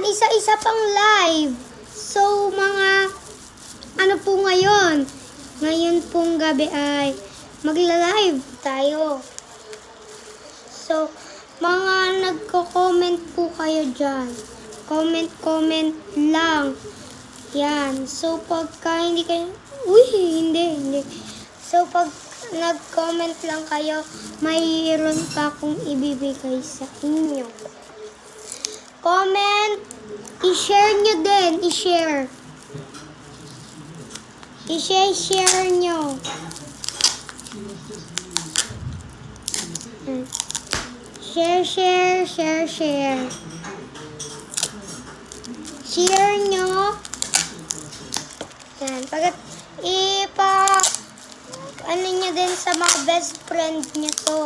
Yan, isa-isa pang live. So, mga, ano po ngayon? Ngayon pong gabi ay magla-live tayo. So, mga nagko-comment po kayo dyan. Comment lang. Yan. So, pagka hindi kayo, hindi. So, pag nag-comment lang kayo, mayroon pa akong ibibigay sa inyo. Comment, i-share nyo din, i-share. I-share nyo. Share. Share nyo. Yan. Pagkat ano nyo din sa mga best friend nyo to.